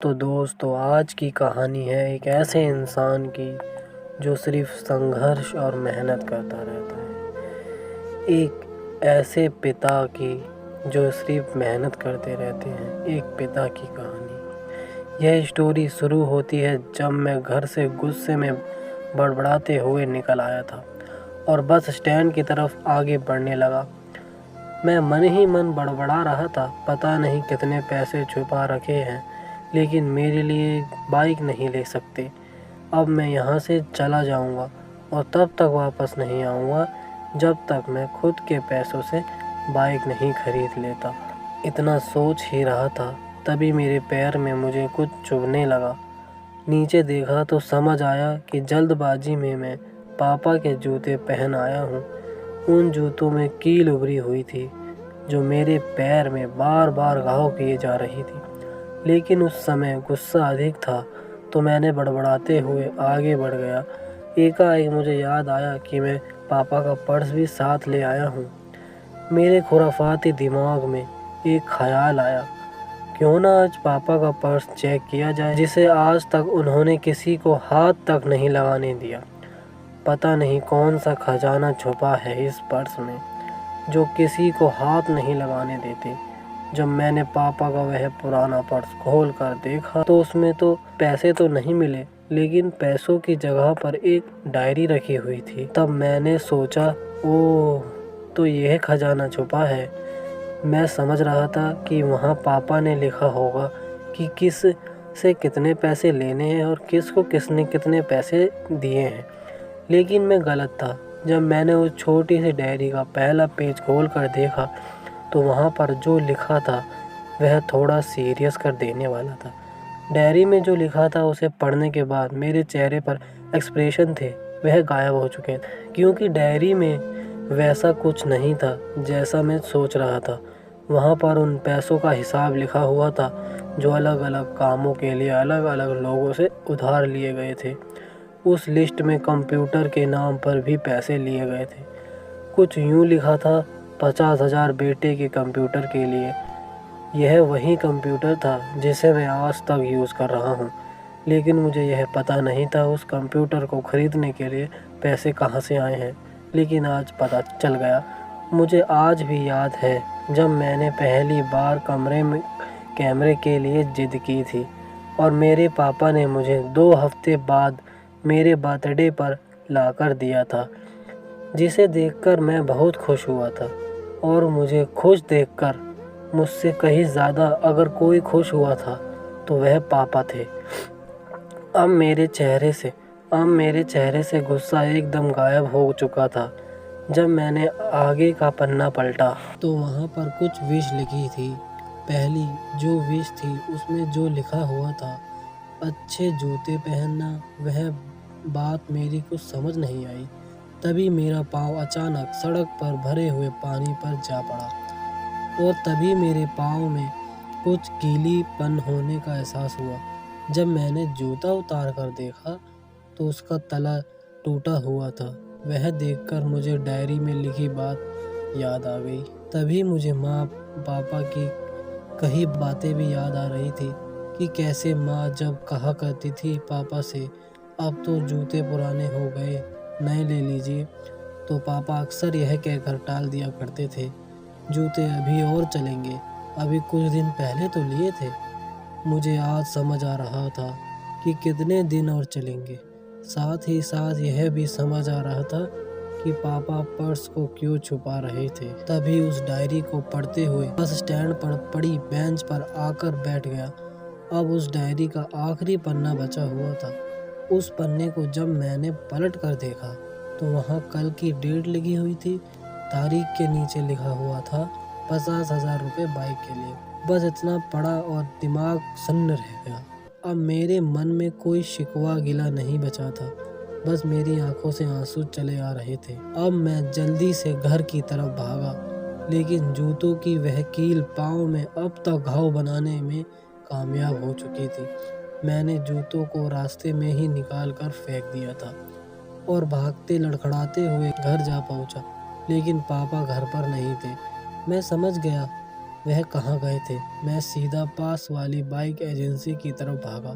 तो दोस्तों आज की कहानी है एक ऐसे इंसान की जो सिर्फ संघर्ष और मेहनत करता रहता है। एक ऐसे पिता की जो सिर्फ मेहनत करते रहते हैं। एक पिता की कहानी। यह स्टोरी शुरू होती है जब मैं घर से गुस्से में बड़बड़ाते हुए निकल आया था और बस स्टैंड की तरफ आगे बढ़ने लगा। मैं मन ही मन बड़बड़ा रहा था, पता नहीं कितने पैसे छुपा रखे हैं लेकिन मेरे लिए बाइक नहीं ले सकते। अब मैं यहाँ से चला जाऊँगा और तब तक वापस नहीं आऊँगा जब तक मैं खुद के पैसों से बाइक नहीं खरीद लेता। इतना सोच ही रहा था तभी मेरे पैर में मुझे कुछ चुभने लगा। नीचे देखा तो समझ आया कि जल्दबाजी में मैं पापा के जूते पहन आया हूँ। उन जूतों में कील उभरी हुई थी जो मेरे पैर में बार बार घाव किए जा रही थी। लेकिन उस समय गुस्सा अधिक था तो मैंने बड़बड़ाते हुए आगे बढ़ गया। एकाएक मुझे याद आया कि मैं पापा का पर्स भी साथ ले आया हूँ। मेरे खुराफाती दिमाग में एक ख्याल आया, क्यों ना आज पापा का पर्स चेक किया जाए जिसे आज तक उन्होंने किसी को हाथ तक नहीं लगाने दिया। पता नहीं कौन सा खजाना छुपा है इस पर्स में जो किसी को हाथ नहीं लगाने देते। जब मैंने पापा का वह पुराना पर्स खोल कर देखा तो उसमें तो पैसे तो नहीं मिले, लेकिन पैसों की जगह पर एक डायरी रखी हुई थी। तब मैंने सोचा, ओह, तो यह खजाना छुपा है। मैं समझ रहा था कि वहाँ पापा ने लिखा होगा कि किस से कितने पैसे लेने हैं और किसको किसने कितने पैसे दिए हैं, लेकिन मैं गलत था। जब मैंने उस छोटी सी डायरी का पहला पेज खोल कर देखा तो वहाँ पर जो लिखा था वह थोड़ा सीरियस कर देने वाला था। डायरी में जो लिखा था उसे पढ़ने के बाद मेरे चेहरे पर एक्सप्रेशन थे वह गायब हो चुके थे, क्योंकि डायरी में वैसा कुछ नहीं था जैसा मैं सोच रहा था। वहाँ पर उन पैसों का हिसाब लिखा हुआ था जो अलग अलग कामों के लिए अलग अलग लोगों से उधार लिए गए थे। उस लिस्ट में कंप्यूटर के नाम पर भी पैसे लिए गए थे। कुछ यूँ लिखा था, 50,000 बेटे के कंप्यूटर के लिए। यह वही कंप्यूटर था जिसे मैं आज तक यूज़ कर रहा हूँ, लेकिन मुझे यह पता नहीं था उस कंप्यूटर को ख़रीदने के लिए पैसे कहाँ से आए हैं। लेकिन आज पता चल गया। मुझे आज भी याद है जब मैंने पहली बार कमरे में कैमरे के लिए ज़िद की थी और मेरे पापा ने मुझे 2 हफ्ते बाद मेरे बर्थडे पर लाकर दिया था, जिसे देखकर मैं बहुत खुश हुआ था। और मुझे खुश देखकर मुझसे कहीं ज़्यादा अगर कोई खुश हुआ था तो वह पापा थे। अब मेरे चेहरे से गुस्सा एकदम गायब हो चुका था। जब मैंने आगे का पन्ना पलटा तो वहाँ पर कुछ विश लिखी थी। पहली जो विश थी उसमें जो लिखा हुआ था, अच्छे जूते पहनना, वह बात मेरी कुछ समझ नहीं आई। तभी मेरा पाँव अचानक सड़क पर भरे हुए पानी पर जा पड़ा और तभी मेरे पाँव में कुछ गीलीपन होने का एहसास हुआ। जब मैंने जूता उतार कर देखा तो उसका तला टूटा हुआ था। वह देखकर मुझे डायरी में लिखी बात याद आ गई। तभी मुझे माँ पापा की कई बातें भी याद आ रही थी कि कैसे माँ जब कहा करती थी पापा से, अब तो जूते पुराने हो गए, नए ले लीजिए, तो पापा अक्सर यह कहकर टाल दिया करते थे, जूते अभी और चलेंगे, अभी कुछ दिन पहले तो लिए थे। मुझे आज समझ आ रहा था कि कितने दिन और चलेंगे। साथ ही साथ यह भी समझ आ रहा था कि पापा पर्स को क्यों छुपा रहे थे। तभी उस डायरी को पढ़ते हुए बस स्टैंड पर पड़ी बेंच पर आकर बैठ गया। अब उस डायरी का आखिरी पन्ना बचा हुआ था। उस पन्ने को जब मैंने पलट कर देखा तो वहाँ कल की डेट लिखी हुई थी। तारीख के नीचे लिखा हुआ था 50,000 रुपये बाइक के लिए। बस इतना पढ़ा और दिमाग सन्न रह गया। अब मेरे मन में कोई शिकवा गिला नहीं बचा था, बस मेरी आंखों से आंसू चले आ रहे थे। अब मैं जल्दी से घर की तरफ भागा, लेकिन जूतों की वह कील पाँव में अब तक घाव बनाने में कामयाब हो चुकी थी। मैंने जूतों को रास्ते में ही निकाल कर फेंक दिया था और भागते लड़खड़ाते हुए घर जा पहुंचा, लेकिन पापा घर पर नहीं थे। मैं समझ गया वह कहाँ गए थे। मैं सीधा पास वाली बाइक एजेंसी की तरफ भागा।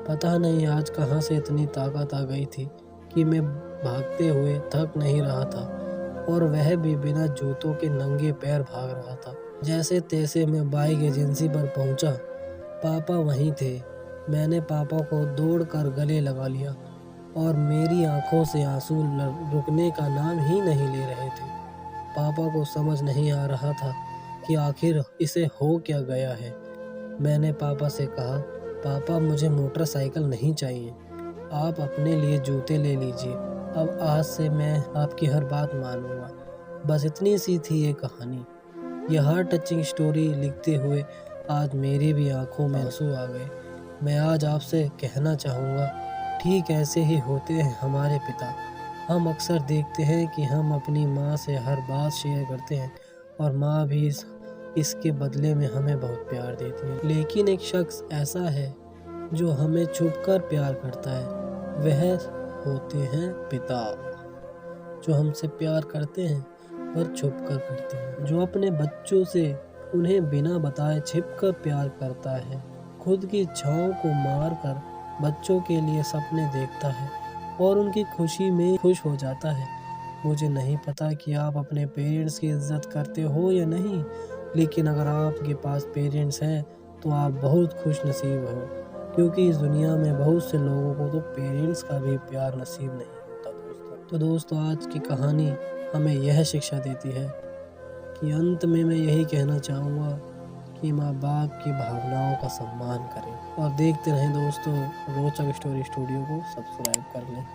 पता नहीं आज कहाँ से इतनी ताकत आ गई थी कि मैं भागते हुए थक नहीं रहा था, और वह भी बिना जूतों के नंगे पैर भाग रहा था। जैसे तैसे मैं बाइक एजेंसी पर पहुंचा। पापा वहीं थे। मैंने पापा को दौड़कर गले लगा लिया और मेरी आंखों से आंसू रुकने का नाम ही नहीं ले रहे थे। पापा को समझ नहीं आ रहा था कि आखिर इसे हो क्या गया है। मैंने पापा से कहा, पापा मुझे मोटरसाइकिल नहीं चाहिए, आप अपने लिए जूते ले लीजिए। अब आज से मैं आपकी हर बात मानूंगा। बस इतनी सी थी ये कहानी। यह हार्ट टचिंग स्टोरी लिखते हुए आज मेरी भी आंखों में आंसू आ गए। मैं आज आपसे कहना चाहूँगा, ठीक ऐसे ही होते हैं हमारे पिता। हम अक्सर देखते हैं कि हम अपनी माँ से हर बात शेयर करते हैं और माँ भी इसके बदले में हमें बहुत प्यार देती है। लेकिन एक शख्स ऐसा है जो हमें छुपकर प्यार करता है। वह होते हैं पिता, जो हमसे प्यार करते हैं पर छुपकर करते हैं, जो अपने बच्चों से उन्हें बिना बताए छिपकर प्यार करता है, खुद की इच्छाओं को मार कर बच्चों के लिए सपने देखता है और उनकी खुशी में खुश हो जाता है। मुझे नहीं पता कि आप अपने पेरेंट्स की इज्जत करते हो या नहीं, लेकिन अगर आपके पास पेरेंट्स हैं तो आप बहुत खुश नसीब हो, क्योंकि इस दुनिया में बहुत से लोगों को तो पेरेंट्स का भी प्यार नसीब नहीं होता दोस्तों। तो दोस्तों, आज की कहानी हमें यह शिक्षा देती है कि अंत में मैं यही कहना चाहूँगा कि माँ बाप की भावनाओं का सम्मान करें। और देखते रहें दोस्तों, रोचक स्टोरी स्टूडियो को सब्सक्राइब कर लें।